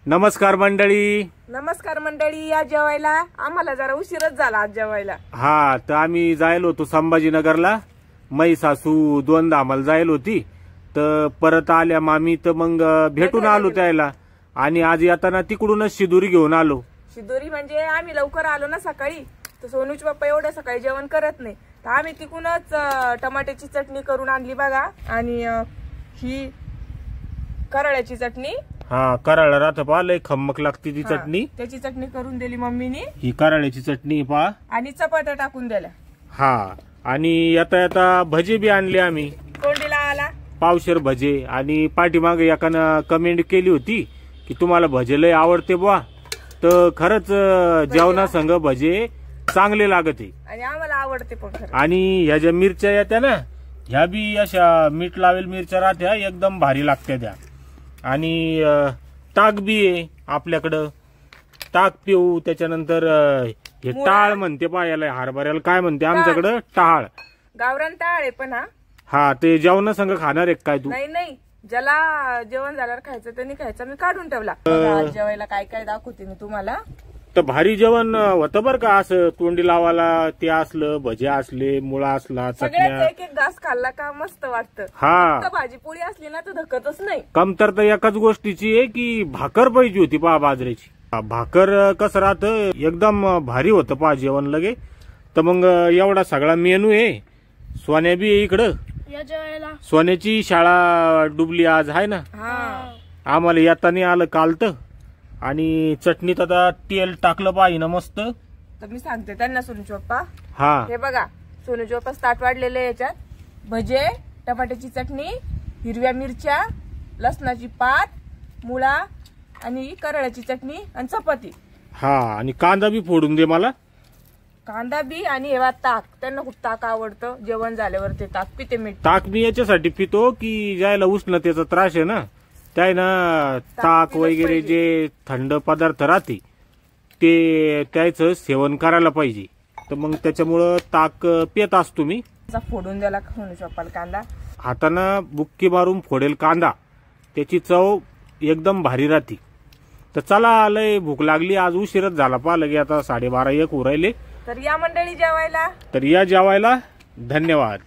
नमस्कार मंडळी. नमस्कार मंडळी. या जेवायला आम्हाला जरा उशीरच झाला आज जेवायला. हा तर आम्ही जायलो होतो संभाजीनगरला. मै सासू दोनदा आम्हाला जायला होती तर परत आल्या मामी तर मग भेटून आलो त्याला. आणि आज येताना तिकडूनच शिदोरी घेऊन आलो. शिदोरी म्हणजे आम्ही लवकर आलो ना सकाळी, तर सोनूचे पप्पा एवढ्या सकाळी जेवण करत नाही, तर आम्ही तिकडूनच टमाट्याची चटणी करून आणली बघा. आणि ही करळ्याची चटणी. हा कराळ राहत पहा, लय खम्मक लागते ती चटणी. त्याची चटणी करून दिली मम्मीने. ही कराळ्याची चटणी पहा. आणि चपात्या टाकून दिल्या. हा आणि येता येता भजे बी आणले आम्ही. तोंडीला आला पावशेर भजे. आणि पाठीमागे एकानं कमेंट केली होती की तुम्हाला भजे लय आवडते बुवा, तर खरंच जेवणासंग भजे चांगले लागते आणि आम्हाला आवडते पण खरं. आणि ह्या ज्या मिरच्या येत्या ना, ह्या बी अशा मीठ लावेल मिरच्या राहत्या, एकदम भारी लागत्या त्या. आणि ताक बी आहे आपल्याकडं, ताक पिऊ. त्याच्यानंतर हे टाळ म्हणते पायाला, हरभऱ्याला काय म्हणते आमच्याकडं, टाळ. गावरान टाळ आहे पण. हा ते जेवणासंग खाणार आहे काय तू? नाही, ज्याला जेवण झाल्यावर खायचं त्यांनी खायचं. मी काढून ठेवला. आज जेवायला काय काय दाखवते मी तुम्हाला. तर भारी जेवण होतं बर का. असं तोंडी लावायला ते असलं, भजे असले, मुळा असला, सगळ्यात एक एक घास खाल्ला का मस्त वाटतं. हा भाजी पोळी असली ना तर धकतच नाही. कमतरता एकाच गोष्टीची आहे की भाकर पाहिजे होती पहा, बाजरीची भाकर. कसं राहतं एकदम भारी होतं पहा जेवण लगे. तर मग एवढा सगळा मेनू आहे. सोन्या बी आहे इकडं. सोन्याची शाळा डुबली आज आहे ना. आम्हाला येताना आलं काल तर. आणि चटणीत आता तेल टाकलं पाहिजे ना मस्त. तर मी सांगते त्यांना सोनूचे पप्पा. हा हे बघा सोनूचे पप्पा ताट वाढलेले याच्यात भजे, टमाट्याची चटणी, हिरव्या मिरच्या, लसणाची पात, मुळा आणि करळ्याची चटणी आणि चपाती. हा आणि कांदा बी फोडून दे मला. कांदा बी. आणि हे ताक. त्यांना खूप ताक आवडतं. जेवण झाल्यावर ते ताक पिते. मीठ ताक मी याच्यासाठी पितो की ज्याला उष्णतेचा त्रास आहे ना, त्या ना ताक वगैरे जे थंड पदार्थ राहते ते त्याचं सेवन करायला पाहिजे. तर मग त्याच्यामुळं ताक पित असतो मी. फोडून द्यायला सोनूच्या पप्पाला कांदा. हाताना बुक्की मारून फोडेल कांदा, त्याची चव एकदम भारी राहते. तर चला, लय भूक लागली आज, उशीरच झाला पहा. लगे आता 12:30-1 उरायले. तर या मंडळी जेवायला. तर या जेवायला. धन्यवाद.